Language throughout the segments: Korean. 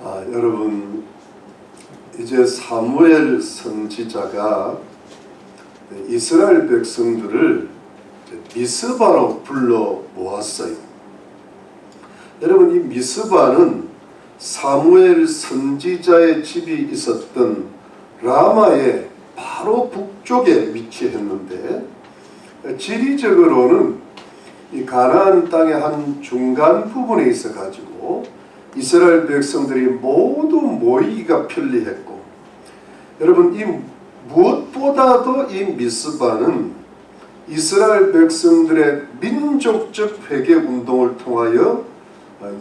여러분, 이제 사무엘 선지자가 이스라엘 백성들을 미스바로 불러 모았어요. 여러분, 이 미스바는 사무엘 선지자의 집이 있었던 라마의 바로 북쪽에 위치했는데, 지리적으로는 이 가나안 땅의 한 중간 부분에 있어 가지고 이스라엘 백성들이 모두 모이기가 편리했고, 여러분, 이 무엇보다도 이 미스바는 이스라엘 백성들의 민족적 회개 운동을 통하여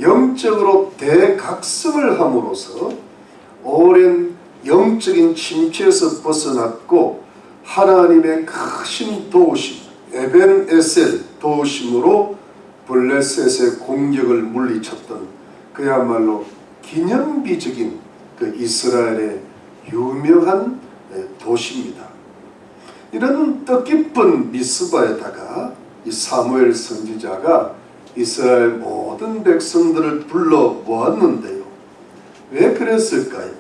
영적으로 대각성을 함으로써 오랜 영적인 침체에서 벗어났고 하나님의 크신 도우심, 에벤에셀 도우심으로 블레셋의 공격을 물리쳤던 그야말로 기념비적인 그 이스라엘의 유명한 도시입니다. 이런 뜻깊은 미스바에다가 이 사무엘 선지자가 이스라엘 모든 백성들을 불러 모았는데요. 왜 그랬을까요?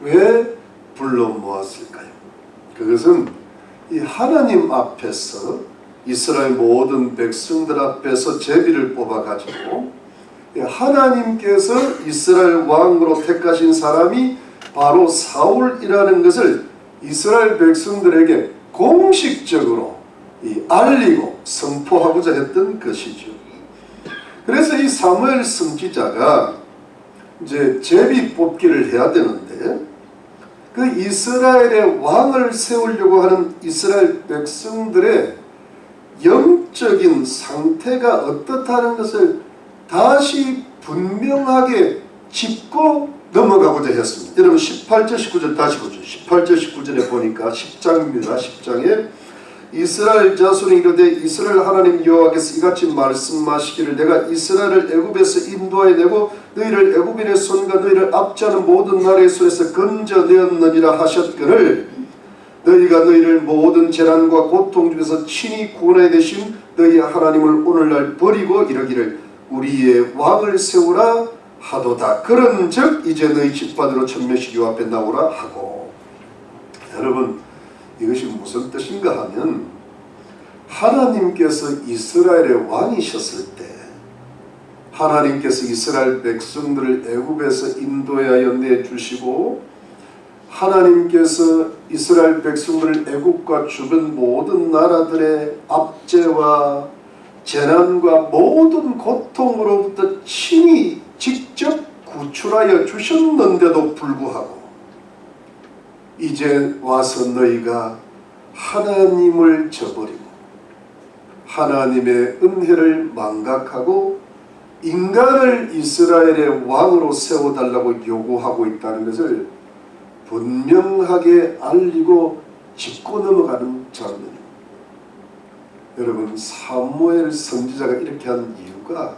왜 불러 모았을까요? 그것은 이 하나님 앞에서, 이스라엘 모든 백성들 앞에서 제비를 뽑아가지고 하나님께서 이스라엘 왕으로 택하신 사람이 바로 사울이라는 것을 이스라엘 백성들에게 공식적으로 알리고 선포하고자 했던 것이죠. 그래서 이 사무엘 선지자가 이제 제비 뽑기를 해야 되는데, 그 이스라엘의 왕을 세우려고 하는 이스라엘 백성들의 영적인 상태가 어떻다는 것을 다시 분명하게 짚고 넘어가고자 했습니다. 여러분, 18절 19절 다시 보죠. 18절 19절에 보니까 10장입니다. 10장에 이스라엘 자손이 이르되 이스라엘 하나님 여호와께서 이같이 말씀하시기를 내가 이스라엘을 애굽에서 인도하여 내고 너희를 애굽인의 손과 너희를 압제하는 모든 나라의 손에서 건져내었느니라 하셨거늘 너희가 너희를 모든 재난과 고통 중에서 친히 구원하여 되신 너희 하나님을 오늘날 버리고 이러기를 우리의 왕을 세우라 하도다. 그런즉 이제 너희 집안으로 천명씩 요 앞에 나오라 하고. 여러분, 이것이 무슨 뜻인가 하면 하나님께서 이스라엘의 왕이셨을 때, 하나님께서 이스라엘 백성들을 애굽에서 인도하여 내주시고 하나님께서 이스라엘 백성들을 애굽과 주변 모든 나라들의 압제와 재난과 모든 고통으로부터 친히 직접 구출하여 주셨는데도 불구하고 이제 와서 너희가 하나님을 저버리고 하나님의 은혜를 망각하고 인간을 이스라엘의 왕으로 세워달라고 요구하고 있다는 것을 분명하게 알리고 짚고 넘어가는 장면입니다. 여러분, 사무엘 선지자가 이렇게 한 이유가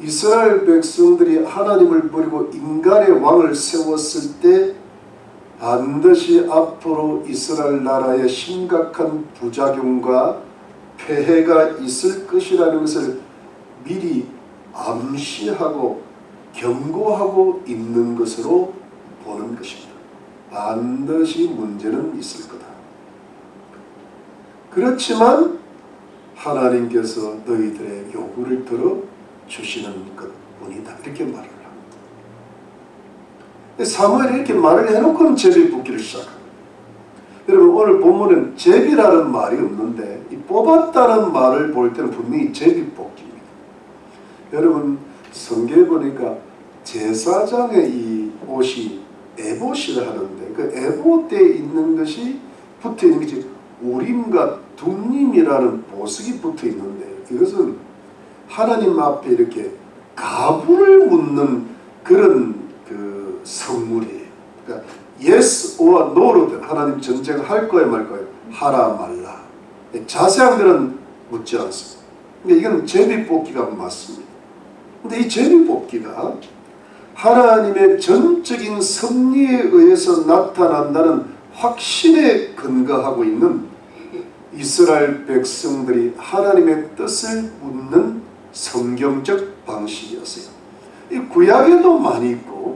이스라엘 백성들이 하나님을 버리고 인간의 왕을 세웠을 때 반드시 앞으로 이스라엘 나라에 심각한 부작용과 폐해가 있을 것이라는 것을 미리 암시하고 경고하고 있는 것으로 보는 것입니다. 반드시 문제는 있을 거다. 그렇지만 하나님께서 너희들의 요구를 들어 주시는 것뿐이다. 이렇게 말을 합니다. 사무엘이 이렇게 말을 해놓고는 제비 뽑기를 시작합니다. 여러분, 오늘 본문은 제비라는 말이 없는데 이 뽑았다는 말을 볼 때는 분명히 제비 뽑기입니다. 여러분, 성경에 보니까 제사장의 이 옷이 에봇이라 하는데 그 에봇에 있는 것이 붙어있는 것이 우림과 둠림이라는 보석이 붙어있는데 이것은 하나님 앞에 이렇게 가부를 묻는 그런 그 선물이에요. 그러니까 yes or no로 하나님 전쟁할 거야 말 거야, 하라 말라. 자세한 것은 묻지 않습니다. 근데 이건 제비 뽑기가 맞습니다. 근데 이 제비 뽑기가 하나님의 전적인 섭리에 의해서 나타난다는 확신에 근거하고 있는 이스라엘 백성들이 하나님의 뜻을 묻는 성경적 방식이었어요. 이 구약에도 많이 있고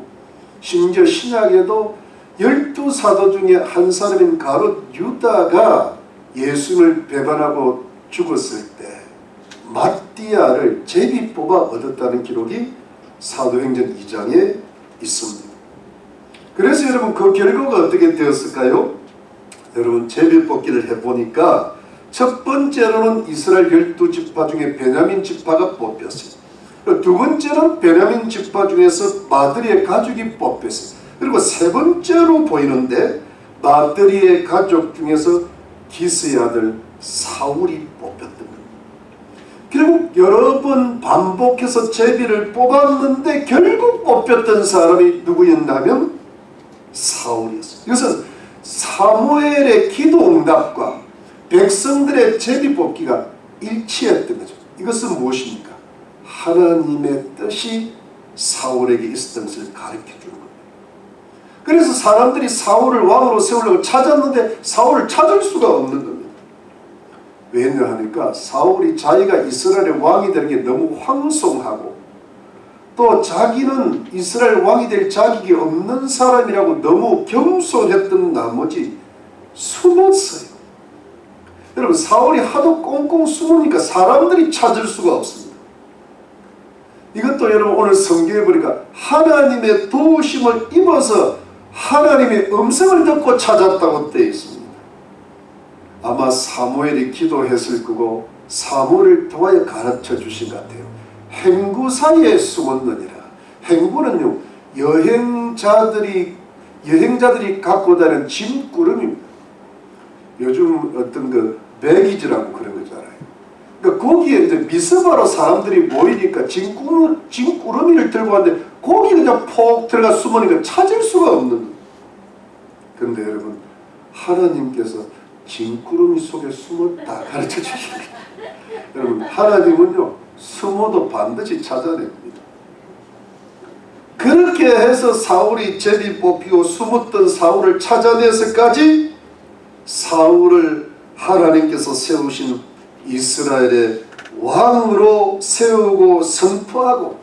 심지어 신약에도 12사도 중에 한 사람인 가롯 유다가 예수님을 배반하고 죽었을 때 마띠아를 제비 뽑아 얻었다는 기록이 사도행전 2장에 있습니다. 그래서 여러분 그 결과가 어떻게 되었을까요? 여러분 제비 뽑기를 해보니까 첫 번째로는 이스라엘 12지파 중에 베냐민 지파가 뽑혔어요. 두 번째는 베냐민 지파 중에서 마드리의 가족이 뽑혔어요. 그리고 세 번째로 보이는데 마드리의 가족 중에서 기스의 아들 사울이 뽑혔던 겁니다. 결국 여러 번 반복해서 제비를 뽑았는데 결국 뽑혔던 사람이 누구였냐면 사울이었어요. 이것은 사무엘의 기도 응답과 백성들의 제비 뽑기가 일치했던 거죠. 이것은 무엇입니까? 하나님의 뜻이 사울에게 있었던 것을 가르쳐 주는 겁니다. 그래서 사람들이 사울을 왕으로 세우려고 찾았는데 사울을 찾을 수가 없는 겁니다. 왜냐 하니까 사울이 자기가 이스라엘의 왕이 되는 게 너무 황송하고 또 자기는 이스라엘 왕이 될 자격이 없는 사람이라고 너무 겸손했던 나머지 숨었어요. 여러분 사울이 하도 꽁꽁 숨으니까 사람들이 찾을 수가 없습니다. 이것도 여러분 오늘 성경에 보니까 하나님의 도우심을 입어서 하나님의 음성을 듣고 찾았다고 되어 있습니다. 아마 사무엘이 기도했을 거고 사무엘을 통하여 가르쳐 주신 것 같아요. 행구 사이에 숨었느니라. 행구는요 여행자들이 갖고 다니는 짐꾸러미입니다. 요즘 어떤 그 배기지라고 그런 거잖아요. 그러니까 거기에 이제 미스바로 사람들이 모이니까 짐꾸러미를 들고 왔는데 거기 그냥 폭 들어가 숨으니까 찾을 수가 없는 거예요. 그런데 여러분 하나님께서 짐꾸러미 속에 숨었다 가르쳐 주십니다. 여러분 하나님은요 숨어도 반드시 찾아냅니다. 그렇게 해서 사울이 제비 뽑히고 숨었던 사울을 찾아내서까지 사울을 하나님께서 세우신 이스라엘의 왕으로 세우고 선포하고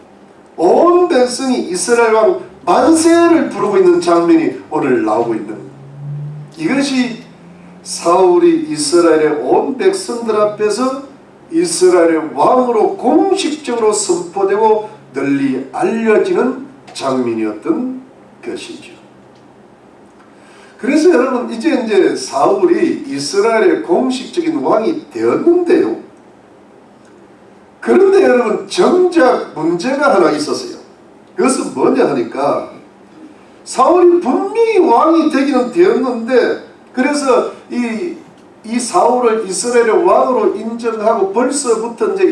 온 백성이 이스라엘 왕 만세를 부르고 있는 장면이 오늘 나오고 있는 겁니다. 이것이 사울이 이스라엘의 온 백성들 앞에서 이스라엘의 왕으로 공식적으로 선포되고 널리 알려지는 장면이었던 것이죠. 그래서 여러분 이제 사울이 이스라엘의 공식적인 왕이 되었는데요. 그런데 여러분 정작 문제가 하나 있었어요. 그것은 뭐냐 하니까 사울이 분명히 왕이 되기는 되었는데 그래서 이 사울을 이스라엘의 왕으로 인정하고 벌써부터 이제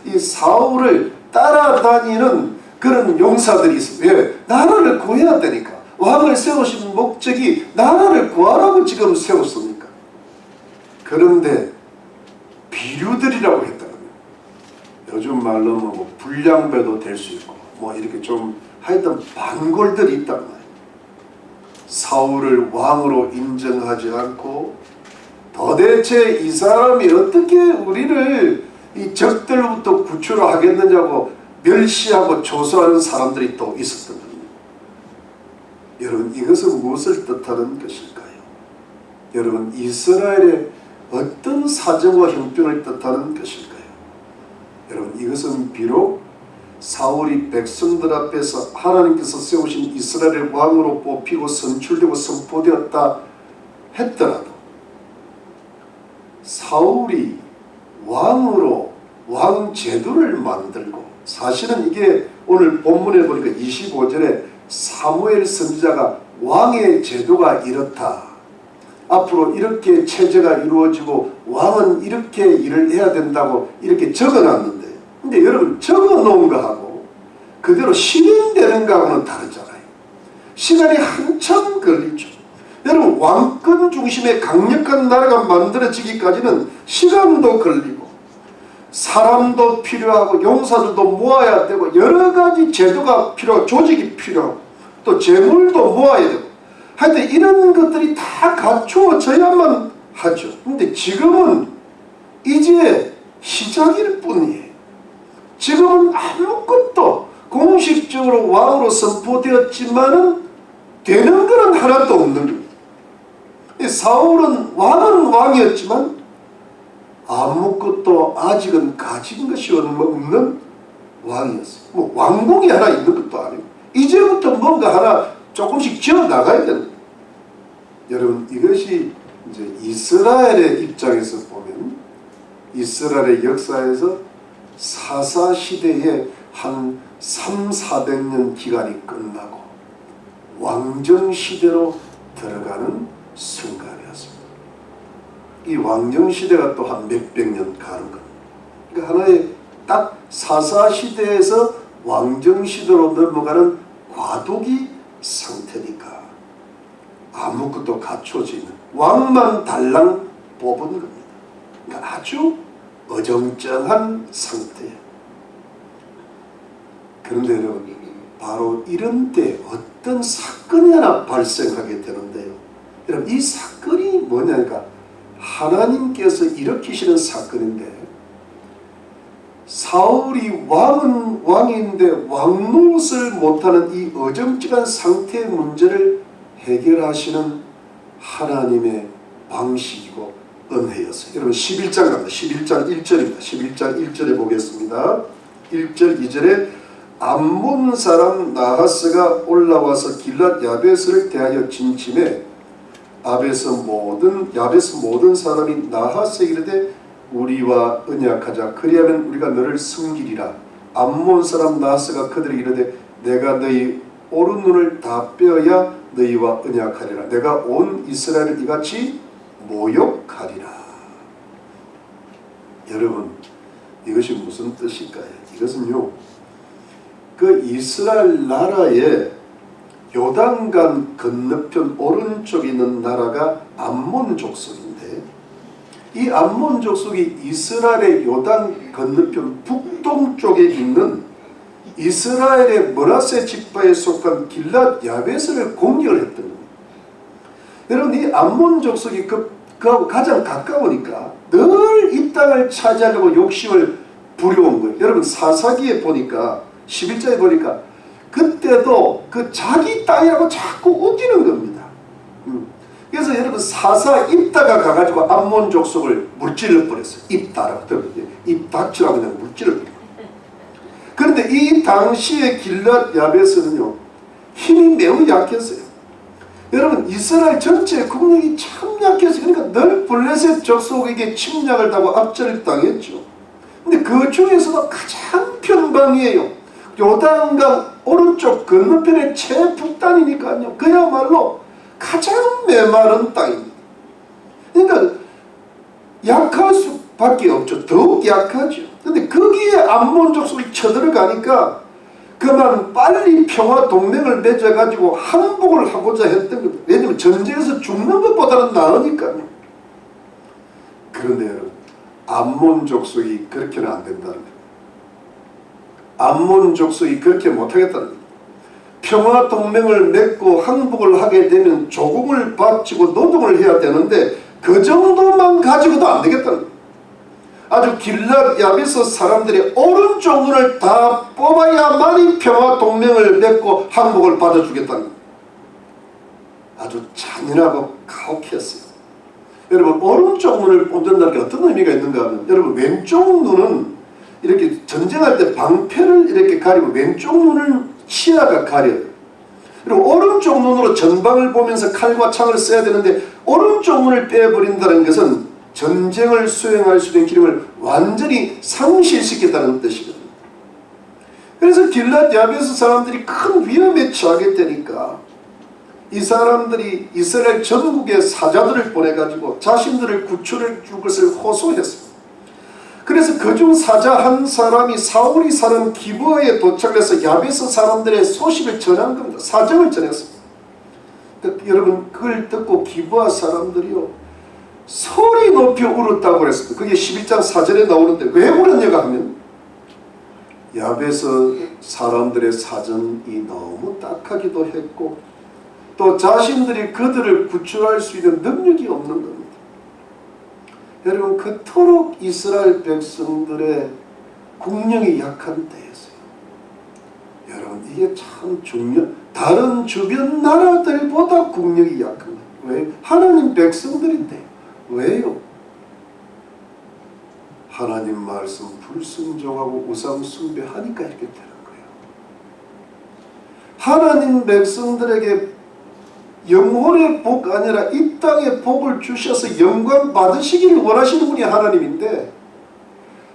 이 사울을 따라다니는 그런 용사들이 있어요. 왜? 나라를 구해야 되니까. 왕을 세우신 목적이 나라를 구하라고 지금 세웠습니까? 그런데 비류들이라고 했다는 거예요. 요즘 말로 뭐 불량배도 될 수 있고 뭐 이렇게 좀 하여튼 반골들이 있단 말이에요. 사울을 왕으로 인정하지 않고 도대체 이 사람이 어떻게 우리를 이 적들로부터 구출을 하겠느냐고 멸시하고 조소하는 사람들이 또 있었던 겁니다. 여러분 이것은 무엇을 뜻하는 것일까요? 여러분 이스라엘의 어떤 사정과 형편을 뜻하는 것일까요? 여러분 이것은 비록 사울이 백성들 앞에서 하나님께서 세우신 이스라엘의 왕으로 뽑히고 선출되고 선포되었다 했더라도 사울이 왕으로 왕 제도를 만들고 사실은 이게 오늘 본문에 보니까 25절에 사무엘 선지자가 왕의 제도가 이렇다. 앞으로 이렇게 체제가 이루어지고 왕은 이렇게 일을 해야 된다고 이렇게 적어놨는데 근데 여러분 적어놓은 거하고 그대로 실행되는 거하고는 다르잖아요. 시간이 한참 걸리죠. 여러분 왕권 중심의 강력한 나라가 만들어지기까지는 시간도 걸리고 사람도 필요하고 용사들도 모아야 되고 여러 가지 제도가 필요하고 조직이 필요하고 또 재물도 모아야 되고 하여튼 이런 것들이 다 갖추어져야만 하죠. 근데 지금은 이제 시작일 뿐이에요. 지금은 아무것도 공식적으로 왕으로 선포되었지만은 되는 것은 하나도 없는 겁니다. 사울은 왕이었지만 아무것도 아직은 가진 것이 없는 왕이었어요. 뭐 왕궁이 하나 있는 것도 아니고 이제부터 뭔가 하나 조금씩 지어 나가야 되는 거예요. 여러분, 이것이 이제 이스라엘의 입장에서 보면 이스라엘의 역사에서 사사 시대의 한 300~400년 기간이 끝나고 왕정 시대로 들어가는 순간이었습니다. 이 왕정 시대가 또 한 몇백 년 가는 겁니다. 그러니까 하나의 딱 사사 시대에서 왕정 시대로 넘어가는 과도기 상태니까 아무것도 갖춰져 있는 왕만 달랑 뽑은 겁니다. 그러니까 아주 어정쩡한 상태예요. 그런데 여러분, 바로 이런 때 어떤 사건이 하나 발생하게 되는데요. 여러분, 이 사건이 뭐냐니까 하나님께서 일으키시는 사건인데, 사울이 왕은 왕인데 왕노릇을 못하는 이 어정쩡한 상태의 문제를 해결하시는 하나님의 방식이고 은혜였어요. 여러분, 11장 갑니다. 11장 1절입니다. 11장 1절에 보겠습니다. 1절 2절에 암몬 사람 나하스가 올라와서 길랏 야베스를 대하여 진침해 야베스 모든 사람이 나하스에게 이르되 우리와 언약하자. 그리하면 우리가 너를 섬기리라. 암몬 사람 나하스가 그들에게 이르되 내가 너희 오른 눈을 다 빼어야 너희와 언약하리라. 내가 온 이스라엘을 이같이 모욕하리라. 여러분, 이것이 무슨 뜻일까요? 이것은요, 그 이스라엘 나라의 요단강 건너편 오른쪽에 있는 나라가 암몬 족속인데, 이 암몬 족속이 이스라엘의 요단 건너편 북동쪽에 있는 이스라엘의 므낫세 지파에 속한 길랏 야베스를 공격을 했던 겁니다. 여러분, 이 암몬 족속이 그하고 가장 가까우니까 늘 이 땅을 차지하려고 욕심을 부려온 거예요. 여러분, 사사기에 보니까 11장에 보니까 그때도 그 자기 땅이라고 자꾸 우기는 겁니다. 그래서 여러분, 사사 입다가 가가지고 암몬 족속을 물질러 버렸어요. 입다라고 입 닥치라고 그냥 물질러 버렸어요. 그런데 이 당시의 길랏 야베스는요, 힘이 매우 약했어요. 여러분, 이스라엘 전체 국력이 참 약했어요. 그러니까 늘 블레셋 족속에게 침략을 당하고 압제를 당했죠. 근데 그 중에서도 가장 편방이에요. 요단강 오른쪽 건너편의 최북단이니까요, 그야말로 가장 메마른 땅입니다. 그러니까 약할 수밖에 없죠. 더욱 약하죠. 근데 거기에 암몬 족속이 쳐들어가니까 그만 빨리 평화 동맹을 맺어가지고 항복을 하고자 했던 겁니다. 왜냐하면 전쟁에서 죽는 것보다는 나으니까요. 그런데 여러분, 암몬 족속이 그렇게는 안 된다는 겁니다. 암몬 족속이 그렇게 못하겠다는 겁니다. 평화 동맹을 맺고 항복을 하게 되면 조공을 바치고 노동을 해야 되는데 그 정도만 가지고도 안 되겠다는 겁니다. 아주 길랏 야베스 사람들이 오른쪽 눈을 다 뽑아야만이 평화 동맹을 맺고 항복을 받아주겠다는 겁니다. 아주 잔인하고 가혹했어요. 여러분, 오른쪽 눈을 뽑는다는 게 어떤 의미가 있는가 하면, 여러분, 왼쪽 눈은 이렇게 전쟁할 때 방패를 이렇게 가리고 왼쪽 눈을 시야가 가려요. 그리고 오른쪽 눈으로 전방을 보면서 칼과 창을 써야 되는데 오른쪽 눈을 빼버린다는 것은 전쟁을 수행할 수 있는 기능을 완전히 상실시켰다는 뜻이거든요. 그래서 길랏 야베스 사람들이 큰 위험에 처하게 되니까 이 사람들이 이스라엘 전국에 사자들을 보내가지고 자신들을 구출해 줄 것을 호소했습니다. 그래서 그중 사자 한 사람이 사울이 사는 기브아에 도착해서 야베스 사람들의 소식을 전한 겁니다. 사정을 전했습니다. 그러니까 여러분, 그걸 듣고 기브아 사람들이요, 소리 높이 울었다고 그랬습니다. 그게 11장 4절에 나오는데 왜 울었냐고 하면, 야베스 사람들의 사정이 너무 딱하기도 했고 또 자신들이 그들을 구출할 수 있는 능력이 없는 겁니다. 여러분, 그토록 이스라엘 백성들의 국력이 약한 때였어요. 여러분 이게 참 다른 주변 나라들보다 국력이 약한 거예요. 왜? 하나님 백성들인데. 왜요? 하나님 말씀 불순종하고 우상 숭배하니까 이렇게 되는 거예요. 하나님 백성들에게 영혼의 복 아니라 이 땅의 복을 주셔서 영광 받으시기를 원하시는 분이 하나님인데,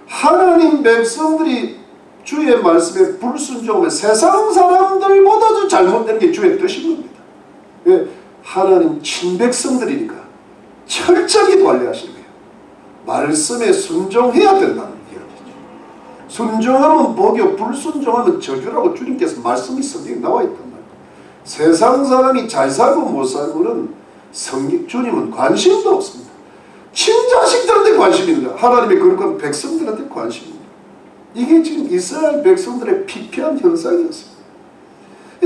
하나님 백성들이 주의 말씀에 불순종하면 세상 사람들보다도 잘못된 게 주의 뜻인 겁니다. 왜? 하나님 친백성들이니까 철저하게 관리하시는 거예요. 말씀에 순종해야 된다는 이야기죠. 순종하면 복이요 불순종하면 저주라고 주님께서 말씀이 성경에 나와 있단 말이에요. 세상 사람이 잘 살고 못 살고는 주님은 관심도 없습니다. 친자식들한테 관심이 있는 거예요. 하나님의 거룩한 백성들한테 관심입니다. 이게 지금 이스라엘 백성들의 피폐한 현상이었습니다.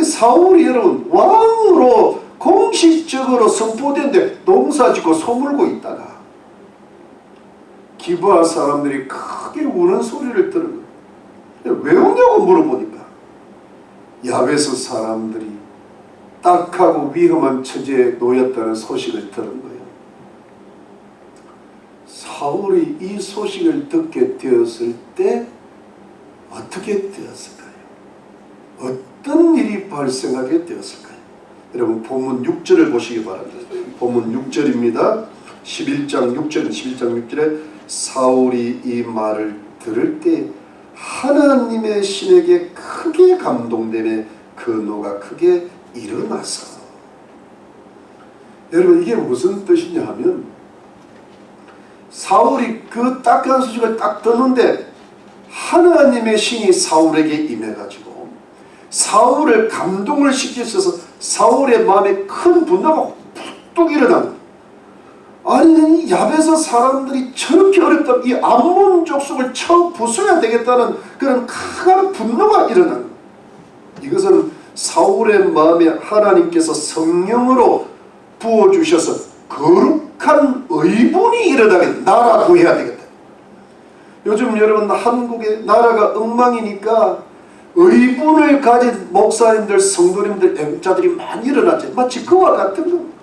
사울이 여러분 왕으로 공식적으로 선포된데 농사짓고 소물고 있다가 기브아 사람들이 크게 우는 소리를 들은 거예요. 왜 우냐고 물어보니까 야베스 사람들이 딱하고 위험한 처지에 놓였다는 소식을 들은 거예요. 사울이 이 소식을 듣게 되었을 때 어떻게 되었을까요? 어떤 일이 발생하게 되었을까요? 여러분 본문 6절을 보시기 바랍니다. 본문 6절입니다. 11장 6절에 사울이 이 말을 들을 때 하나님의 신에게 크게 감동되며 그 노가 크게 일어나서. 여러분 이게 무슨 뜻이냐 하면 사울이 그 딱한 소식을 딱 듣는데 하나님의 신이 사울에게 임해가지고 사울을 감동을 시키셔서 사울의 마음에 큰 분노가 뚝 일어난 거예요. 아니 야베스 사람들이 저렇게 어렵다면 이 암몬 족속을 쳐 부숴야 되겠다는 그런 강한 분노가 일어난 거예요. 이것은 사울의 마음에 하나님께서 성령으로 부어주셔서 거룩한 의분이 일어나게 나라 구해야 되겠다. 요즘 여러분 한국의 나라가 엉망이니까 의분을 가진 목사님들, 성도님들, 애국자들이 많이 일어났죠. 마치 그와 같은 겁니다.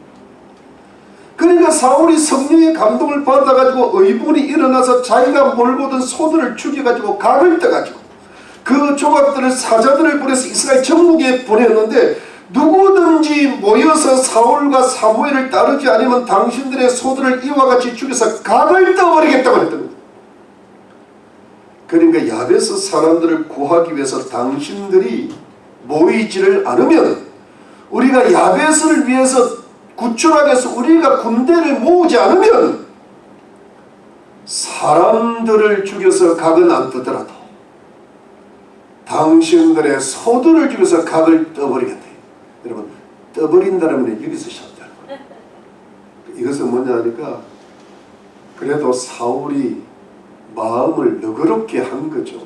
그러니까 사울이 성령의 감동을 받아가지고 의분이 일어나서 자기가 몰고든 소들을 죽여가지고 각을 떠가지고 그 조각들을 사자들을 보내서 이스라엘 전국에 보냈는데 누구든지 모여서 사울과 사무엘을 따르지 않으면 당신들의 소들을 이와 같이 죽여서 각을 떠버리겠다고 했던 겁니다. 그러니까 야베스 사람들을 구하기 위해서 당신들이 모이지를 않으면 우리가 야베스를 위해서 구출하기 위해서 우리가 군대를 모으지 않으면 사람들을 죽여서 각은 안 뜨더라도 당신들의 소들을 죽여서 각을 떠버리겠다. 여러분 떠버린다는 건 여기서 시작되는 거예요. 이것은 뭐냐 하니까 그래도 사울이 마음을 너그럽게 한 거죠.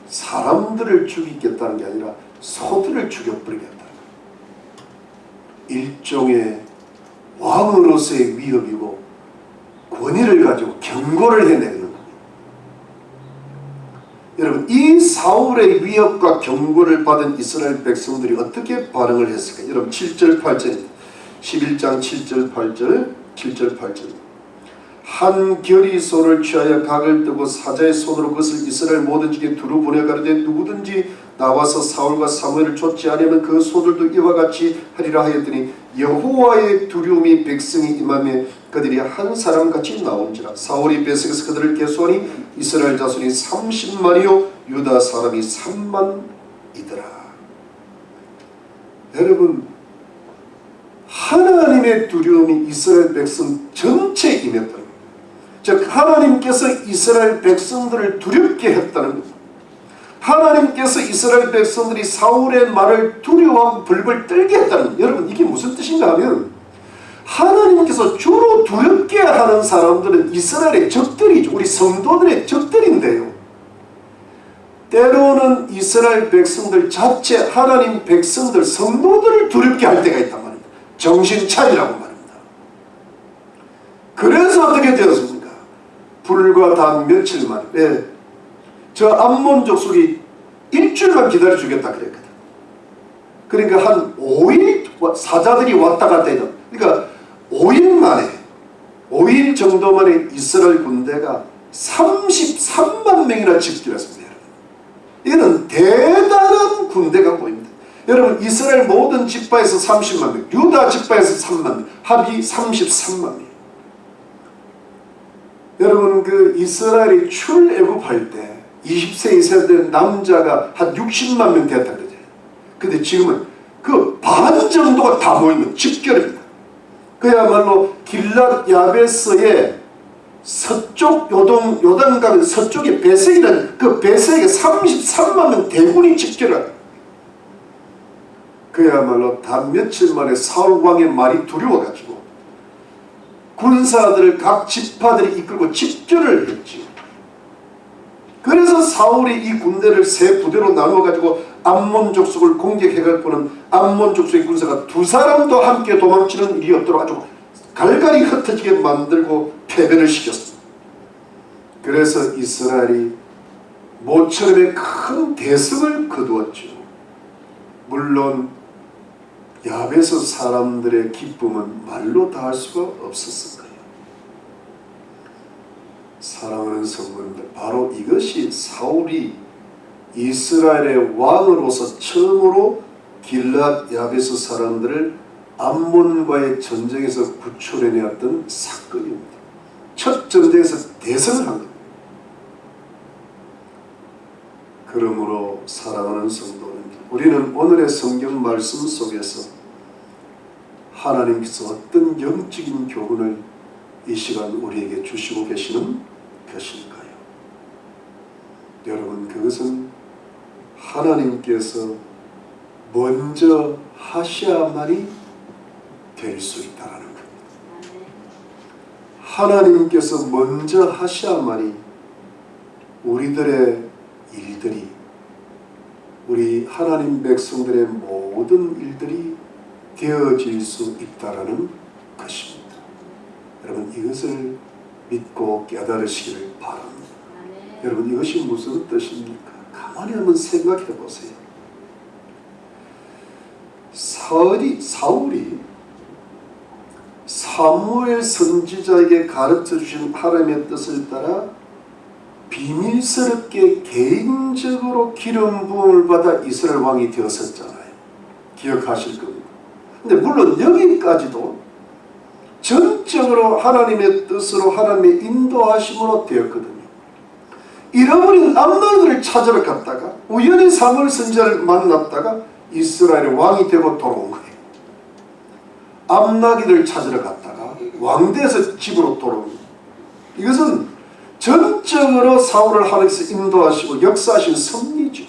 사람들을 죽이겠다는 게 아니라 소들을 죽여버리겠다는 거예요. 일종의 왕으로서의 위협이고 권위를 가지고 경고를 해내는 겁니다. 여러분 이 사울의 위협과 경고를 받은 이스라엘 백성들이 어떻게 반응을 했을까요? 여러분 7절 8절입니다. 11장 7절 8절 한 결이 소를 취하여 각을 뜨고 사자의 손으로 그것을 이스라엘 모든 집에 두루 보내가르되 누구든지 나와서 사울과 사무엘을 쫓지 않으면 그 소들도 이와 같이 하리라 하였더니 여호와의 두려움이 백성이 임하며 그들이 한 사람같이 나온지라. 사울이 벳에서 그들을 계수하니 이스라엘 자손이 30만이요 유다 사람이 3만이더라. 여러분 하나님의 두려움이 이스라엘 백성 전체에 임했다는 겁니다. 즉 하나님께서 이스라엘 백성들을 두렵게 했다는 겁니다. 하나님께서 이스라엘 백성들이 사울의 말을 두려워하고 벌벌 떨게 했다는 겁니다. 여러분 이게 무슨 뜻인가 하면 하나님께서 주로 두렵게 하는 사람들은 이스라엘의 적들이죠. 우리 성도들의 적들인데요. 때로는 이스라엘 백성들 자체 하나님 백성들 성도들을 두렵게 할 때가 있단 말입니다. 정신 차리라고 말입니다. 그래서 어떻게 되었습니까? 불과 단 며칠 만에 저 암몬 족속이 일주일만 기다려주겠다 그랬거든. 그러니까 한 5일 사자들이 왔다 갔다 해도, 그러니까 5일 만에 5일 정도 만에 이스라엘 군대가 33만 명이나 집결했습니다. 이거는 대단한 군대가 보입니다. 여러분, 이스라엘 모든 지파에서 30만 명, 유다 지파에서 3만 명, 합이 33만 명. 여러분, 그 이스라엘이 출애굽할 때 20세 이상 된 남자가 한 60만 명 됐다 그러죠. 근데 지금은 그 반 정도가 다 모이면 집결입니다. 그야말로 길랏 야베스의 서쪽 요단강 서쪽에 베색이라는 그 베색에 33만 명 대군이 집결한, 그야말로 단 며칠 만에 사울 왕의 말이 두려워가지고 군사들을 각 지파들이 이끌고 집결을 했지요. 그래서 사울이 이 군대를 세 부대로 나누어가지고 암몬 족속을 공격해갖고는 암몬 족속의 군사가 두 사람도 함께 도망치는 일이 없도록 아주 갈갈이 흩어지게 만들고 패배를 시켰습니다. 그래서 이스라엘이 모처럼의 큰 대승을 거두었죠. 물론 야베스 사람들의 기쁨은 말로 다 할 수가 없었을 거예요. 사랑하는 성도님들, 바로 이것이 사울이 이스라엘의 왕으로서 처음으로 길랏 야베스 사람들을 암몬과의 전쟁에서 구출해내었던 사건입니다. 첫 전쟁에서 대승을 한 겁니다. 그러므로 사랑하는 성도님들, 우리는 오늘의 성경 말씀 속에서 하나님께서 어떤 영적인 교훈을 이 시간 우리에게 주시고 계시는 것일까요? 여러분, 그것은 하나님께서 먼저 하셔야만이 될 수 있다는 겁니다. 하나님께서 먼저 하셔야만이 우리들의 일들이, 우리 하나님 백성들의 모든 일들이 되어질 수 있다는 것입니다. 여러분, 이것을 믿고 깨달으시기를 바랍니다. 여러분, 이것이 무슨 뜻입니까? 가만히 한번 생각해 보세요. 사울이 사무엘 선지자에게 가르쳐 주신 하나님의 뜻을 따라 비밀스럽게 개인적으로 기름 부음을 받아 이스라엘 왕이 되었었잖아요. 기억하실 겁니다. 근데 물론 여기까지도 전적으로 하나님의 뜻으로 하나님의 인도하심으로 되었거든요. 잃어버린 암나기들을 찾으러 갔다가 우연히 사무엘 선지자를 만났다가 이스라엘의 왕이 되고 돌아온 거예요. 암나기를 찾으러 갔다가 왕대에서 집으로 돌아온 거예요. 이것은 전적으로 사울을 하나님께서 인도하시고 역사하신 섭리죠.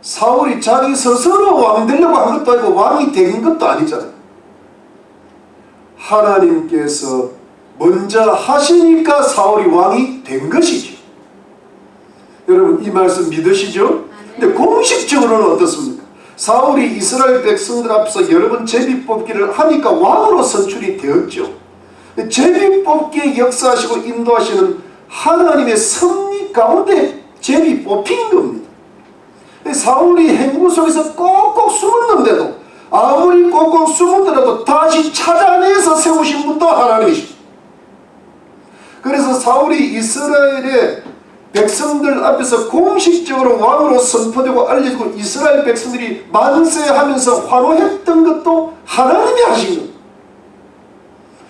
사울이 자기 스스로 왕 되려고 한 것도 아니고 왕이 된 것도 아니잖아요. 하나님께서 먼저 하시니까 사울이 왕이 된 것이죠. 여러분, 이 말씀 믿으시죠? 근데 공식적으로는 어떻습니까? 사울이 이스라엘 백성들 앞에서 여러 번 제비 뽑기를 하니까 왕으로 선출이 되었죠. 제비 뽑기에 역사하시고 인도하시는 하나님의 섭리 가운데 제비 뽑힌 겁니다. 사울이 행구 속에서 꼭꼭 숨었는데도, 아무리 꼭꼭 숨었더라도 다시 찾아내서 세우신 분도 하나님이십니다. 그래서 사울이 이스라엘의 백성들 앞에서 공식적으로 왕으로 선포되고 알려지고 이스라엘 백성들이 만세하면서 환호했던 것도 하나님이 하신 겁니다.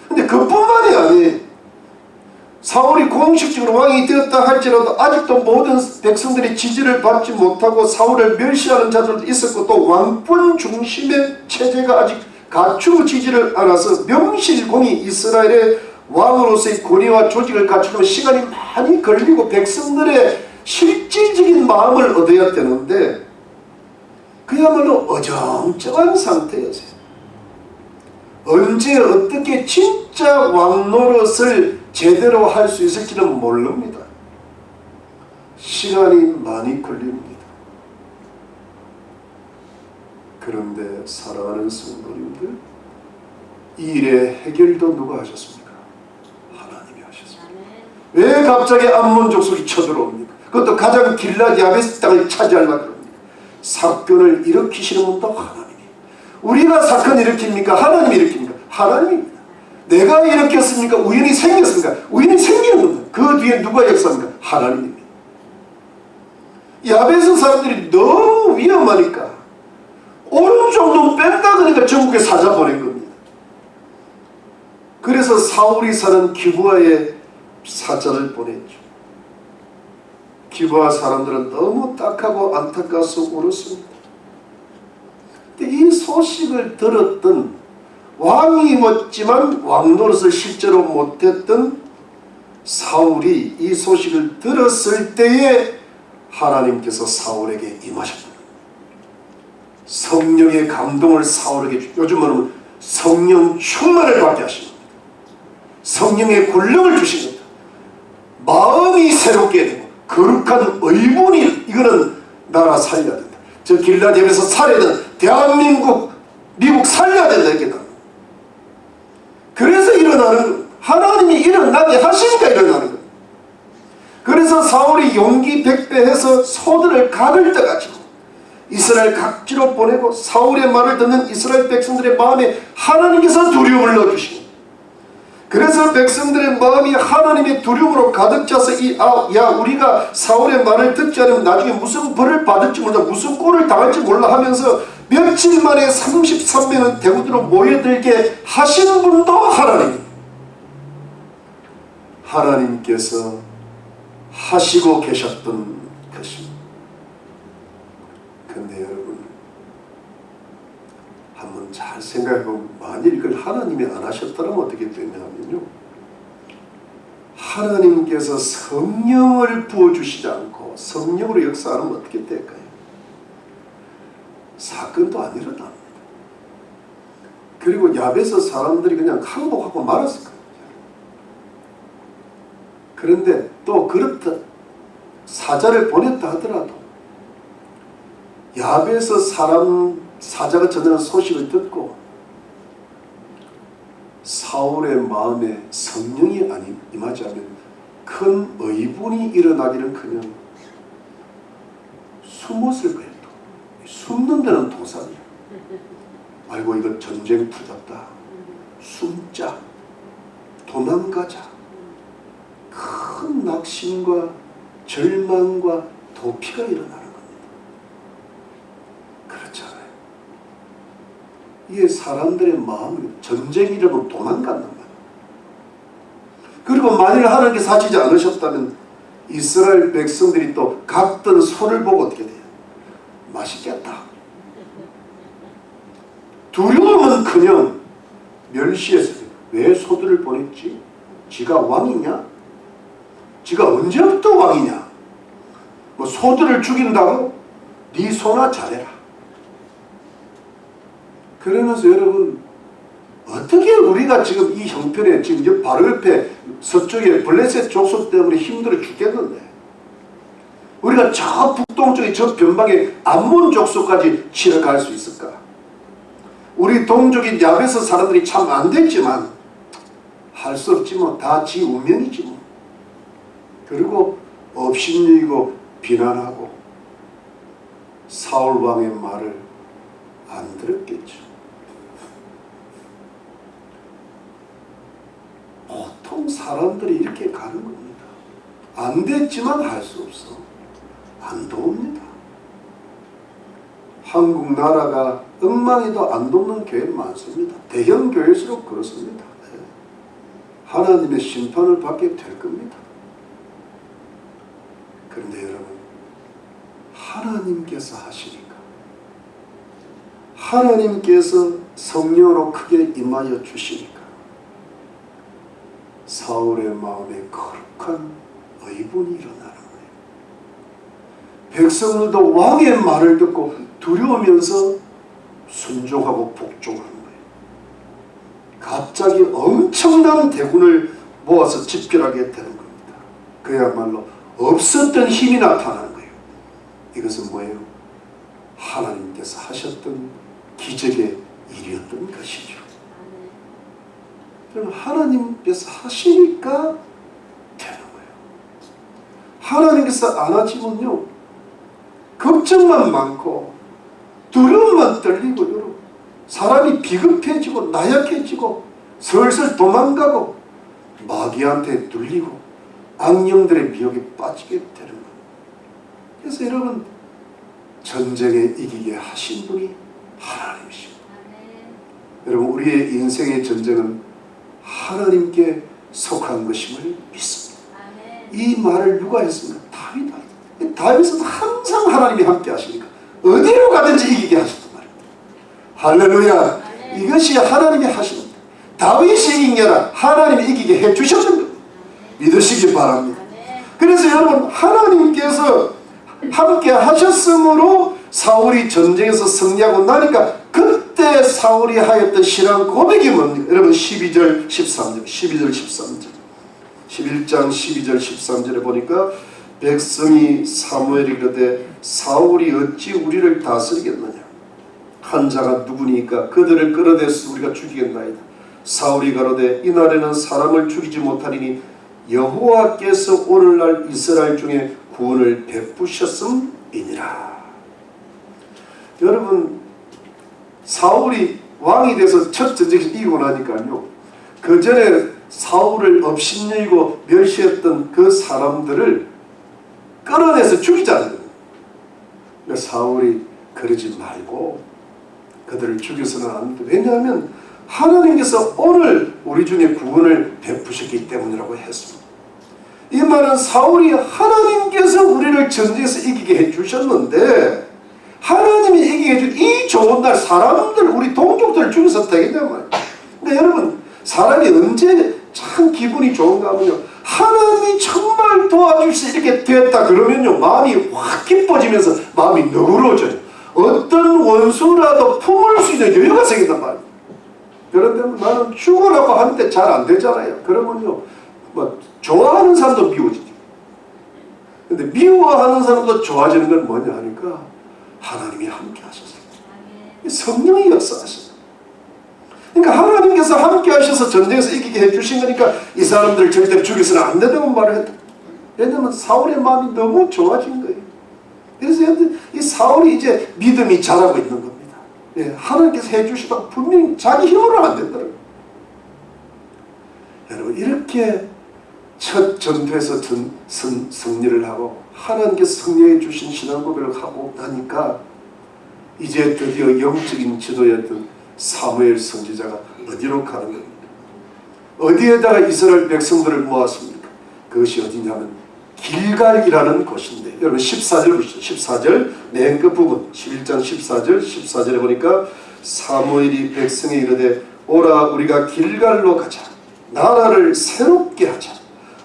근데 그뿐만이 아니에요. 사울이 공식적으로 왕이 되었다 할지라도 아직도 모든 백성들이 지지를 받지 못하고 사울을 멸시하는 자들도 있었고, 또 왕권 중심의 체제가 아직 갖추어지지를 않아서 명실공히 이스라엘의 왕으로서의 권위와 조직을 갖추려면 시간이 많이 걸리고 백성들의 실질적인 마음을 얻어야 되는데 그야말로 어정쩡한 상태였어요. 언제 어떻게 진짜 왕 노릇을 제대로 할 수 있을지는 모릅니다. 시간이 많이 걸립니다. 그런데 사랑하는 성도님들, 이 일의 해결도 누가 하셨습니까? 하나님이 하셨습니다. 왜 갑자기 암몬 족속이 쳐들어옵니까? 그것도 가장 길랏 야베스 땅을 차지하려고 합니다. 사건을 일으키시는 분도 하나님이에요. 우리가 사건 일으킵니까? 하나님이 일으킵니까? 하나님입니다. 내가 일으켰습니까? 우연히 생겼습니까? 우연히 생기는 겁니다. 그 뒤에 누가 역사합니까? 하나님입니다. 야베스 사람들이 너무 위험하니까 오른쪽 눈 뺀다 그러니까 전국에 사자 보낸 겁니다. 그래서 사울이 사는 기브아에 사자를 보냈죠. 기브아 사람들은 너무 딱하고 안타까워서 울었습니다. 근데 이 소식을 들었던 왕이 입었지만 왕 노릇을 실제로 못했던 사울이 이 소식을 들었을 때에 하나님께서 사울에게 임하셨다. 성령의 감동을 사울에게 요즘 말하면 성령 충만을 받게 하신 겁니다. 성령의 권력을 주신 겁니다. 마음이 새롭게 되고 거룩한 의분이 이거는 나라 살려야 된다. 저 길라디아에서 살아야 된다. 대한민국 미국 살려야 된다 이렇게 나. 그래서 일어나는 하나님이 일어나게 하시니까 일어나는 거예요. 그래서 사울이 용기 백배해서 소들을 각을 떠가지고 이스라엘 각지로 보내고 사울의 말을 듣는 이스라엘 백성들의 마음에 하나님께서 두려움을 넣어주시고 그래서 백성들의 마음이 하나님의 두려움으로 가득 차서 우리가 사울의 말을 듣지 않으면 나중에 무슨 벌을 받을지 몰라 무슨 꼴을 당할지 몰라 하면서 며칠 만에 33명은 대군으로 모여들게 하시는 분도 하나님께서 하시고 계셨던 것입니다. 근데 여러분 한번 잘 생각해보면 만일 이걸 하나님이 안 하셨다면 어떻게 되냐면요, 하나님께서 성령을 부어주시지 않고 성령으로 역사하면 어떻게 될까요? 사건도 안 일어납니다. 그리고 야베스 사람들이 그냥 항복하고 말았을 거예요. 그런데 또 그렇다 사자를 보냈다 하더라도 야베스 사자가 전하는 소식을 듣고 사울의 마음에 성령이 임하지 않으면 큰 의분이 일어나기는커녕 숨었을 거예요. 숨는 데는 도산이야. 아이고 이거 전쟁 투잡다. 숨자. 도망가자. 큰 낙심과 절망과 도피가 일어나는 겁니다. 그렇잖아요. 이게 사람들의 마음이 전쟁이 일어나면 도망간단 말이에요. 그리고 만일 하나님께서 하시지 않으셨다면 이스라엘 백성들이 또 각던 소를 보고 어떻게 돼요? 맛있겠다. 두려움은커녕 멸시했어요. 왜 소들을 보냈지? 지가 왕이냐? 지가 언제부터 왕이냐? 뭐 소들을 죽인다고? 네 소나 잘해라. 그러면서 여러분 어떻게 우리가 지금 이 형편에 지금 바로 옆에 서쪽에 블레셋 족속 때문에 힘들어 죽겠는데 우리가 저 북동쪽에 저 변방에 암몬 족속까지 치러 갈 수 있을까? 우리 동족인 야베스 사람들이 참 안 됐지만 할 수 없지 뭐. 다 지 운명이지 뭐. 그리고 업신여기고 비난하고 사울 왕의 말을 안 들었겠죠. 보통 사람들이 이렇게 가는 겁니다. 안 됐지만 할 수 없어. 안 돕니다. 한국 나라가 엉망이도 안 돕는 교회 많습니다. 대형 교회일수록 그렇습니다. 하나님의 심판을 받게 될 겁니다. 그런데 여러분 하나님께서 하시니까 하나님께서 성령으로 크게 임하여 주시니까 사울의 마음에 거룩한 의분이 일어나는 거예요. 백성들도 왕의 말을 듣고 두려우면서 순종하고 복종하는 거예요. 갑자기 엄청난 대군을 모아서 집결하게 되는 겁니다. 그야말로 없었던 힘이 나타나는 거예요. 이것은 뭐예요? 하나님께서 하셨던 기적의 일이었던 것이죠. 그럼 하나님께서 하시니까 되는 거예요. 하나님께서 안 하시면요 걱정만 많고 두려움만 떨리고 여러분, 사람이 비급해지고 나약해지고 슬슬 도망가고 마귀한테 눌리고 악령들의 미혹에 빠지게 되는 거예요. 그래서 여러분, 전쟁에 이기게 하신 분이 하나님이십니다. 여러분, 우리의 인생의 전쟁은 하나님께 속한 것임을 믿습니다. 이 말을 누가 했습니까? 다윗이. 다윗은 항상 하나님이 함께 하시니까 어디로 가든지 이기게 하셨단 말입니다. 할렐루야. 이것이 하나님이 하시는 겁니다. 다윗이 이긴 게 아니라 하나님이 이기게 해주셨는 겁니다. 믿으시기 바랍니다. 그래서 여러분, 하나님께서 함께 하셨으므로 사울이 전쟁에서 승리하고 나니까 그때 사울이 하였던 신앙 고백이 뭡니까? 여러분, 12절 13절 12절 13절 11장 12절 13절에 보니까 백성이 사무엘이 이르되 사울이 어찌 우리를 다스리겠느냐? 한 자가 누구니까 그들을 끌어내서 우리가 죽이겠나이다. 사울이 가로되 이날에는 사람을 죽이지 못하리니 여호와께서 오늘날 이스라엘 중에 구원을 베푸셨음이니라. 여러분, 사울이 왕이 돼서 첫 전쟁에서 이기고 나니까요, 그 전에 사울을 업신여기고 멸시했던 그 사람들을 끌어내서 죽이자는 거예요. 그러니까 사울이 그러지 말고 그들을 죽여서는 안 돼. 왜냐하면 하나님께서 오늘 우리 중에 구원을 베푸셨기 때문이라고 했습니다. 이 말은 사울이 하나님께서 우리를 전쟁에서 이기게 해주셨는데, 하나님이 이기게 해준 이 좋은 날 사람들, 우리 동족들을 죽여서 되겠냐 말이에요. 그러니까 여러분, 사람이 언제 참 기분이 좋은가 하면요, 하나님이 정말 도와주셔서 이렇게 됐다 그러면요, 마음이 확 기뻐지면서 마음이 너그러워져요. 어떤 원수라도 품을 수 있는 여유가 생긴단 말이에요. 그런데 나는 죽으라고 하는데 잘 안 되잖아요. 그러면요, 뭐 좋아하는 사람도 미워지죠. 근데 미워하는 사람도 좋아지는 건 뭐냐 하니까 하나님이 함께 하셨어요. 성령이 역사하셨어요. 그러니까 하나님께서 함께 하셔서 전쟁에서 이기게 해주신 거니까 이 사람들을 절대로 죽여서는 안 된다고 말을 했다. 왜냐하면 사울의 마음이 너무 좋아진 거예요. 그래서 이 사울이 이제 믿음이 자라고 있는 겁니다. 예, 하나님께서 해주시다 분명히 자기 힘으로는 안 된다는 거예요. 여러분, 이렇게 첫 전투에서 승리를 하고 하나님께서 승리해 주신 신앙 고백을 하고 나니까 이제 드디어 영적인 지도였던 사무엘 선지자가 어디로 가는 겁니까? 어디에다가 이스라엘 백성들을 모았습니까? 그것이 어디냐면 길갈이라는 곳인데, 여러분 14절 보시죠. 14절 맨 끝 부분 11장 14절에 보니까 사무엘이 백성에 이르되 오라 우리가 길갈로 가자. 나라를 새롭게 하자.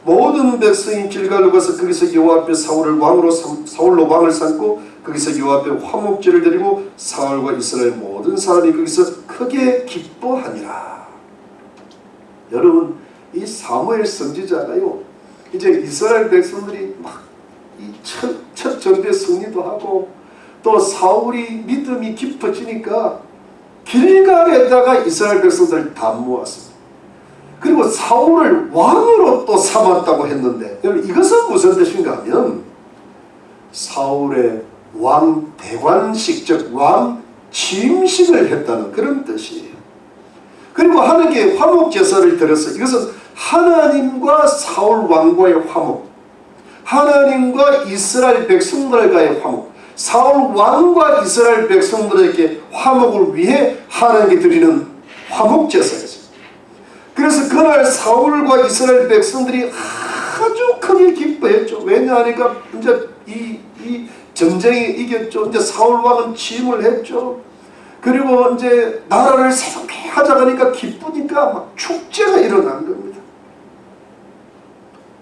모든 백성이 길갈로 가서 거기서 여호와 앞에 사울로 왕을 삼고 거기서 여호와 앞에 화목제를 드리고 사울과 이스라엘 모든 사람이 거기서 크게 기뻐하니라. 여러분, 이 사무엘 선지자가요, 이제 이스라엘 백성들이 막 이 첫 전투에 승리도 하고 또 사울이 믿음이 깊어지니까 길갈에다가 이스라엘 백성들을 다 모았습니다. 그리고 사울을 왕으로 또 삼았다고 했는데, 여러분 이것은 무슨 뜻인가 하면 사울의 왕 대관식, 즉 왕 취임식을 했다는 그런 뜻이에요. 그리고 하나님께 화목 제사를 드려서 이것은 하나님과 사울 왕과의 화목, 하나님과 이스라엘 백성들과의 화목, 사울 왕과 이스라엘 백성들에게 화목을 위해 하나님께 드리는 화목 제사였어요. 그래서 그날 사울과 이스라엘 백성들이 아주 크게 기뻐했죠. 왜냐하니까 이제 이 전쟁에 이겼죠. 이제 사울 왕은 취임을 했죠. 그리고 이제 나라를 새롭게 하자고 하니까 기쁘니까 막 축제가 일어난 겁니다.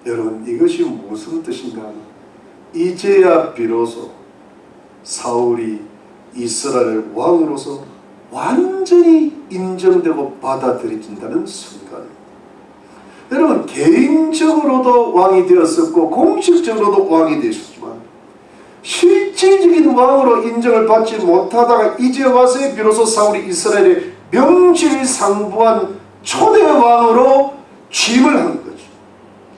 여러분, 이것이 무슨 뜻인가 하면 이제야 비로소 사울이 이스라엘 왕으로서 완전히 인정되고 받아들여진다는 순간입니다. 여러분, 개인적으로도 왕이 되었었고 공식적으로도 왕이 되셨지만 실질적인 왕으로 인정을 받지 못하다가 이제 와서 비로소 사울이 이스라엘의 명실상부한 초대 왕으로 취임을 한 거죠.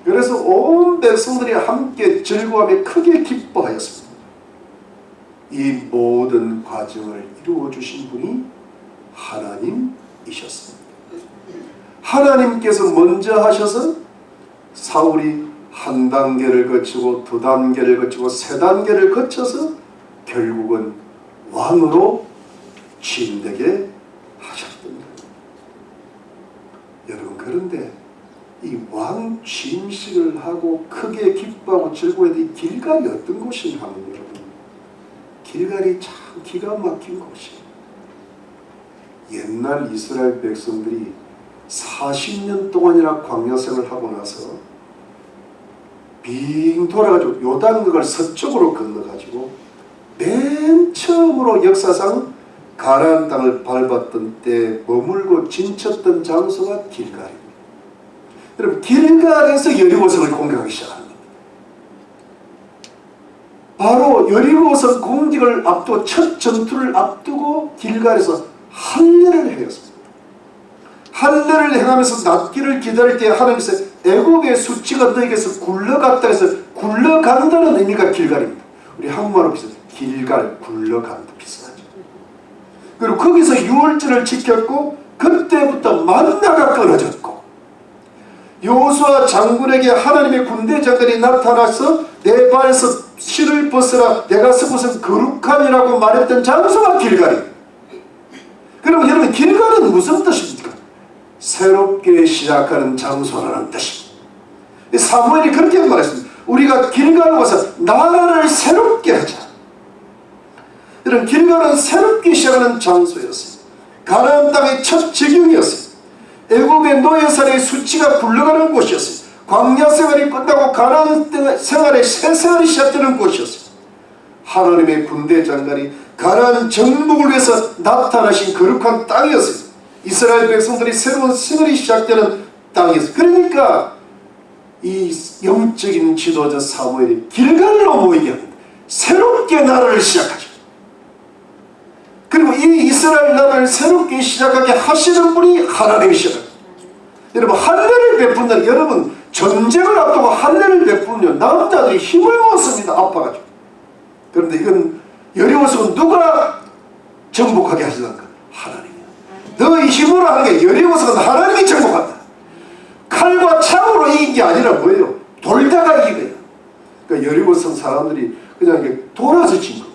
그래서 온 백성들이 함께 즐거워하며 크게 기뻐하였습니다. 이 모든 과정을 이루어 주신 분이 하나님이셨습니다. 하나님께서 먼저 하셔서 사울이 한 단계를 거치고 두 단계를 거치고 세 단계를 거쳐서 결국은 왕으로 취임되게 하셨던 거예요. 여러분, 그런데 이 왕 취임식을 하고 크게 기뻐하고 즐거워했던 이 길갈이 어떤 곳인가 하면 여러분, 길갈이 참 기가 막힌 곳이에요. 옛날 이스라엘 백성들이 40년 동안이나 광야 생활을 하고 나서 빙 돌아가지고 요단강을 서쪽으로 건너가지고 맨 처음으로 역사상 가나안 땅을 밟았던 때 머물고 진쳤던 장소가 길갈입니다. 여러분, 길갈에서 여리고성을 공격하기 시작합니다. 바로 여리고성 공격을 앞두고 첫 전투를 앞두고 길갈에서 할례를 행했습니다. 할례를 행하면서 낫기를 기다릴 때 하나님께서 애굽의 수치가 너에게서 굴러갔다 해서 굴러간다는 의미가 길갈입니다. 우리 한국말로 비슷해요. 길갈, 굴러간다 비슷하죠. 그리고 거기서 유월절을 지켰고 그때부터 만나가 끊어졌고 여호수아 장군에게 하나님의 군대 장관이 나타나서 내 발에서 실을 벗으라 내가 서 곳은 거룩함이라고 말했던 장소가 길갈입니다. 그럼 여러분, 길갈은 무슨 뜻입니까? 새롭게 시작하는 장소라는 뜻입니다. 사무엘이 그렇게 말했습니다. 우리가 길갈에 와서 나라를 새롭게 하자. 이런 길갈은 새롭게 시작하는 장소였어요. 가나안 땅의 첫 적용이었어요. 애굽의 노예살의 수치가 굴러가는 곳이었어요. 광야 생활이 끝나고 가나안 생활의 새 생활이 시작되는 곳이었어요. 하나님의 군대 장관이 가나안 정복을 위해서 나타나신 거룩한 땅이었어요. 이스라엘 백성들이 새로운 생활이 시작되는 땅이었어요. 그러니까 이 영적인 지도자 사무엘이 길갈로 모이게 합니다. 새롭게 나라를 시작하죠. 그리고 이 이스라엘 나라를 새롭게 시작하게 하시는 분이 하나님이시다. 여러분, 할례를 베푼다. 여러분, 전쟁을 앞두고 할례를 베푸면 남자들이 힘을 못 씁니다. 아파가지고. 그런데 이건 여리고성은 누가 정복하게 하시는가? 하나님이야. 너의 힘으로 하는 게 여리고성은 하나님이 정복한다. 칼과 창으로 이긴 게 아니라 뭐예요? 돌다가 이긴 거예요. 그러니까 여리고성 사람들이 그냥 이렇게 돌아서 진 거예요.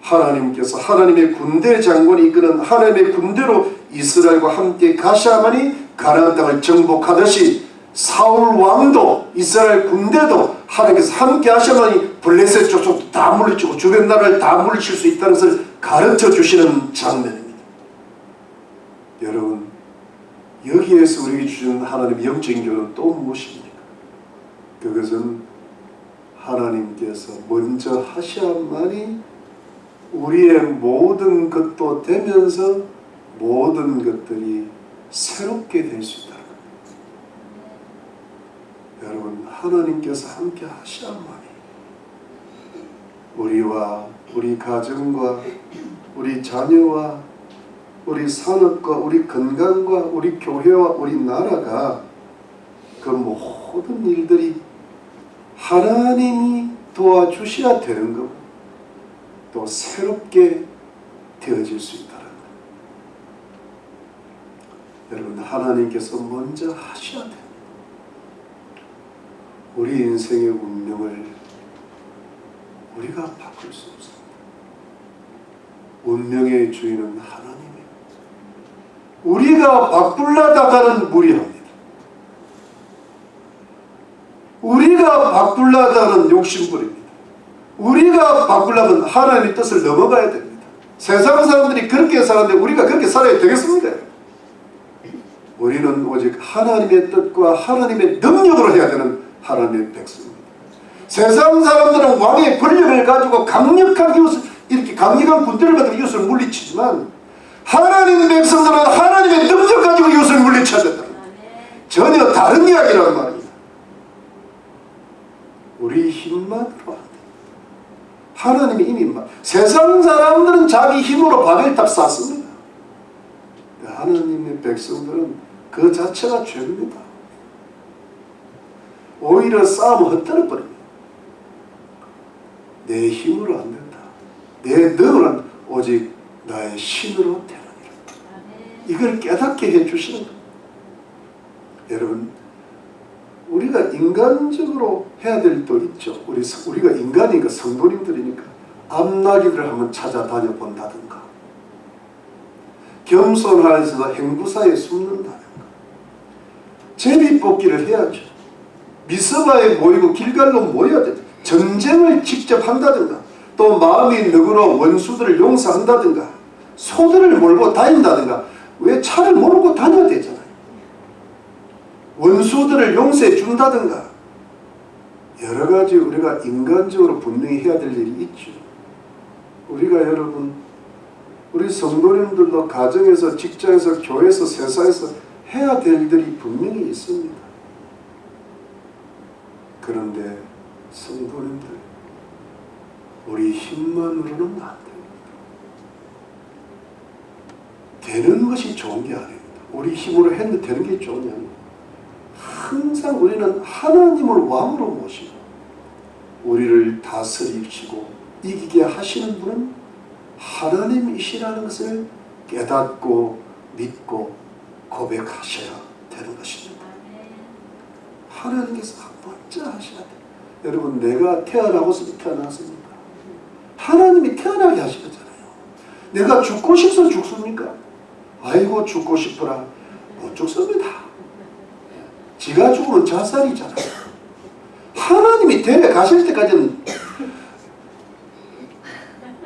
하나님께서 하나님의 군대 장군이 이끄는 하나님의 군대로 이스라엘과 함께 가시아만이 가나안 땅을 정복하듯이 사울 왕도 이스라엘 군대도 하나님께서 함께 하시아만이 블레셋 족속도 다 물리치고 주변 나라를 다 물리칠 수 있다는 것을 가르쳐 주시는 장면입니다. 여러분, 여기에서 우리에게 주시는 하나님의 영적인 교훈은 또 무엇입니까? 그것은 하나님께서 먼저 하시아만이 우리의 모든 것도 되면서 모든 것들이 새롭게 될 수 있다는 겁니다. 여러분, 하나님께서 함께 하셔야만이 우리와 우리 가정과 우리 자녀와 우리 산업과 우리 건강과 우리 교회와 우리 나라가 그 모든 일들이 하나님이 도와주셔야 되는 거고 또 새롭게 되어질 수 있다는 거예요. 여러분, 하나님께서 먼저 하셔야 됩니다. 우리 인생의 운명을 우리가 바꿀 수 없습니다. 운명의 주인은 하나님입니다. 우리가 바꾸려다가는 무리합니다. 우리가 바꾸려다가는 욕심부립니다. 우리가 바꾸려면 하나님의 뜻을 넘어가야 됩니다. 세상 사람들이 그렇게 사는데 우리가 그렇게 살아야 되겠습니까? 우리는 오직 하나님의 뜻과 하나님의 능력으로 해야 되는 하나님의 백성입니다. 세상 사람들은 왕의 권력을 가지고 강력한 이웃을, 이렇게 강력한 군대를 가지고 이웃을 물리치지만 하나님의 백성들은 하나님의 능력 가지고 이웃을 물리쳐야 된다. 전혀 다른 이야기라는 말입니다. 우리 힘만으로 안 돼. 하나님이 이미 세상 사람들은 자기 힘으로 바벨탑 쌓습니다. 하나님의 백성들은 그 자체가 죄입니다. 오히려 싸움을 헛들어 버립니다. 내 힘으로 안 된다. 내 능으로는 오직 나의 신으로 되느니라. 이걸 깨닫게 해주시는 겁니다. 여러분, 우리가 인간적으로 해야 될 일도 있죠. 우리가 인간이니까, 성도님들이니까 앞나기들을 한번 찾아다녀 본다든가, 겸손하여서 행부사에 숨는다든가, 제비뽑기를 해야죠. 미스바에 모이고 길갈로 모여야 돼. 전쟁을 직접 한다든가, 또 마음이 너그러운 원수들을 용서한다든가, 소들을 몰고 다닌다든가. 왜 차를 몰고 다녀야 되잖아요. 원수들을 용서해 준다든가, 여러 가지 우리가 인간적으로 분명히 해야 될 일이 있죠. 우리가 여러분, 우리 성도님들도 가정에서, 직장에서, 교회에서, 세상에서 해야 될 일들이 분명히 있습니다. 그런데 성도님들, 우리 힘만으로는 안 됩니다. 되는 것이 좋은 게 아닙니다. 우리 힘으로 했는데 되는 게 좋은 게 아닙니다. 항상 우리는 하나님을 왕으로 모시고 우리를 다스리시고 이기게 하시는 분은 하나님이시라는 것을 깨닫고 믿고 고백하셔야 되는 것입니다. 하나님께서 먼저 하셔야 돼요. 여러분, 내가 태어나고서 태어났습니까? 하나님이 태어나게 하시잖아요. 내가 죽고 싶어서 죽습니까? 아이고 죽고 싶어라. 못 죽습니다. 지가 죽으면 자살이잖아요. 하나님이 데려가실 때까지는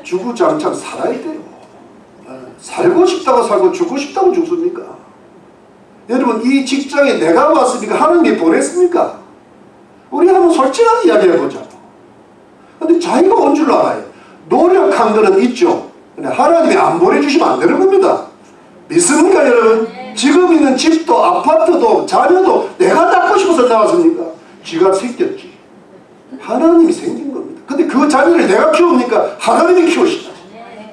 주구장창 살아야 돼요. 살고 싶다고 살고 죽고 싶다고 죽습니까? 여러분, 이 직장에 내가 왔습니까? 하나님이 보냈습니까? 우리 한번 솔직하게 이야기해보자. 근데 자기가 온 줄 알아요. 노력한 거는 있죠. 근데 하나님이 안 보내주시면 안 되는 겁니다. 믿습니까, 여러분? 지금 있는 집도 아파트도 자녀도 내가 낳고 싶어서 나왔습니까? 쥐가 생겼지. 하나님이 생긴 겁니다. 근데 그 자녀를 내가 키웁니까? 하나님이 키우시다.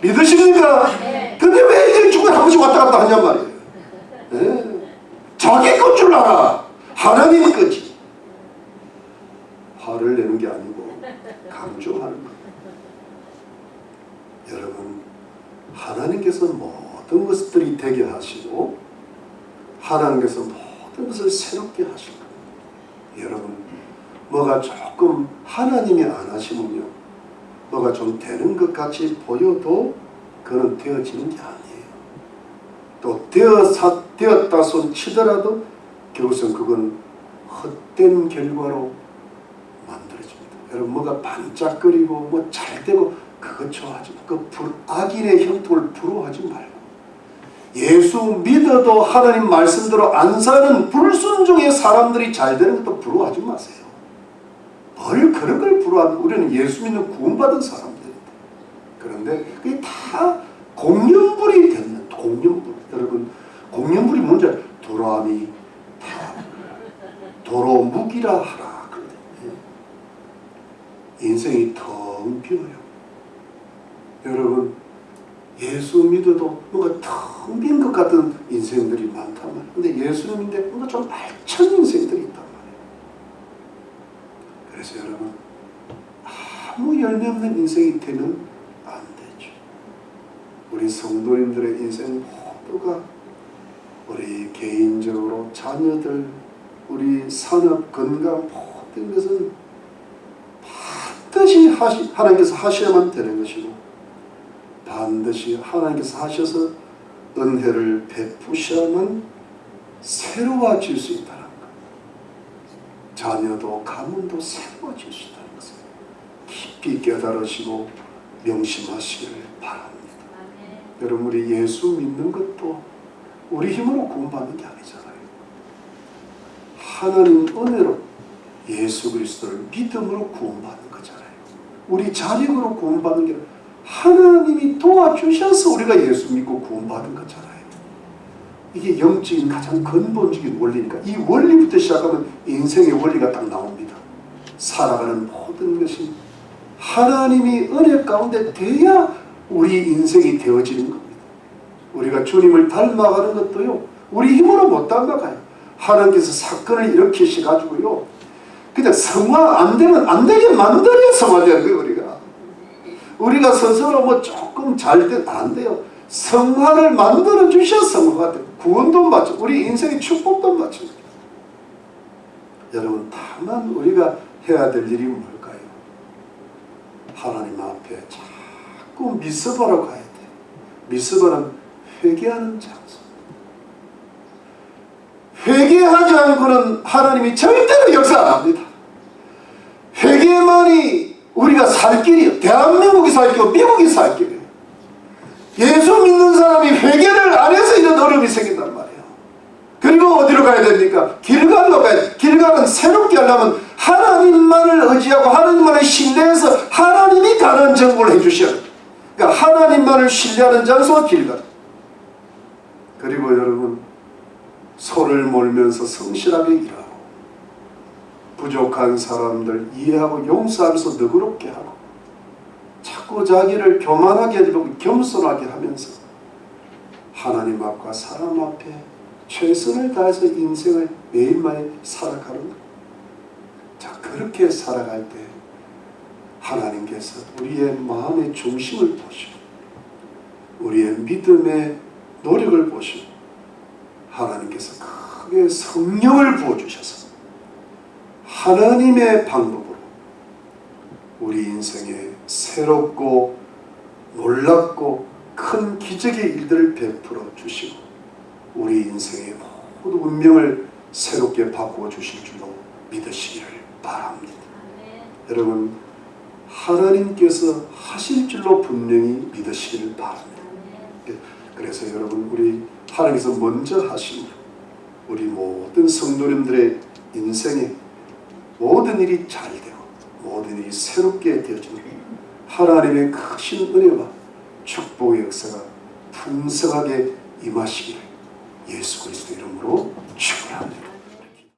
믿으십니까? 근데 왜 이렇게 죽고 한 번씩 왔다 갔다 하냔 말이에요. 네. 자기 건 줄 알아. 하나님이 거지. 화를 내는 게 아니고 강조하는 겁니다. 여러분, 하나님께서 모든 것들이 되게 하시고 하나님께서 모든 것을 새롭게 하실 겁니다. 여러분, 뭐가 조금 하나님이 안 하시면요, 뭐가 좀 되는 것 같이 보여도 그건 되어지는 게 아니에요. 또 되었다 손 치더라도 결국은 그건 헛된 결과로 만들어집니다. 여러분, 뭐가 반짝거리고 뭐 잘되고 그것 좋아하지 말고, 그 악인의 형통을 부러워하지 말고, 예수 믿어도 하나님 말씀대로 안 사는 불순종의 사람들이 잘 되는 것도 부러워하지 마세요. 뭘 그런 걸 부러워하면, 우리는 예수 믿는 구원받은 사람들입니다. 그런데 그게 다 공연불이 되는, 공연불. 여러분, 공연불이 뭔지 알아요? 도람이 다 도로 무기라 하라. 인생이 텅 비어요. 여러분, 예수 믿어도 뭔가 텅 빈 것 같은 인생들이 많단 말이에요. 근데 예수님인데 뭔가 좀 알찬 인생들이 있단 말이에요. 그래서 여러분, 아무 열매 없는 인생이 되면 안 되죠. 우리 성도님들의 인생 모두가, 우리 개인적으로 자녀들, 우리 산업, 건강, 모든 것은 반드시 하나님께서 하셔야만 되는 것이고, 반드시 하나님께서 하셔서 은혜를 베푸셔야만 새로워질 수 있다는 것. 자녀도 가문도 새로워질 수 있다는 것을 깊이 깨달으시고 명심하시기를 바랍니다. 여러분, 우리 예수 믿는 것도 우리 힘으로 구원받는 게 아니잖아요. 하나님 은혜로 예수 그리스도를 믿음으로 구원받는 거잖아요. 우리 자력으로 구원받는 게 아니라 하나님이 도와주셔서 우리가 예수 믿고 구원받은 거잖아요. 이게 영적인 가장 근본적인 원리니까, 이 원리부터 시작하면 인생의 원리가 딱 나옵니다. 살아가는 모든 것이 하나님이 은혜 가운데 돼야 우리 인생이 되어지는 겁니다. 우리가 주님을 닮아가는 것도요, 우리 힘으로 못 닮아가요. 하나님께서 사건을 일으키셔가지고요, 그냥 성화 안 되면 안 되게 만들어야 성화되는 거예요. 우리가 우리가 스스로 뭐 조금 잘된 안 돼요. 성화를 만들어 주셔 성화가 되고 구원도 마찬가지, 우리 인생의 축복도 마찬가지. 여러분, 다만 우리가 해야 될 일이 뭘까요? 하나님 앞에 자꾸 미스바로 가야 돼. 미스바는 회개하는 장소. 회개하지 않고는 하나님이 절대로 역사 안 합니다. 회개만이 우리가 살 길이에요. 대한민국이 살 길이고 미국이 살 길이에요. 예수 믿는 사람이 회개를 안 해서 이런 어려움이 생긴단 말이에요. 그리고 어디로 가야 됩니까? 길갈로 가야 돼. 길갈은 새롭게 하려면 하나님만을 의지하고 하나님만을 신뢰해서 하나님이 가난 정보를 해주셔야 돼요. 그러니까 하나님만을 신뢰하는 장소가 길갈. 그리고 여러분, 소를 몰면서 성실하게 일하고 부족한 사람들 이해하고 용서하면서 너그럽게 하고 자꾸 자기를 교만하게 하고 겸손하게 하면서 하나님 앞과 사람 앞에 최선을 다해서 인생을 매일매일 살아가는 것. 자, 그렇게 살아갈 때 하나님께서 우리의 마음의 중심을 보시고 우리의 믿음의 노력을 보시고 하나님께서 크게 성령을 부어주셔서 하나님의 방법으로 우리 인생에 새롭고 놀랍고 큰 기적의 일들을 베풀어 주시고 우리 인생의 모든 운명을 새롭게 바꾸어 주실 줄로 믿으시기를 바랍니다. 여러분, 하나님께서 하실 줄로 분명히 믿으시기를 바랍니다. 그래서 여러분, 우리 하나님께서 먼저 하신 우리 모든 성도님들의 인생에 모든 일이 잘 되고 모든 일이 새롭게 되어지는 하나님의 크신 은혜와 축복의 역사가 풍성하게 임하시기를 예수 그리스도 이름으로 축원합니다.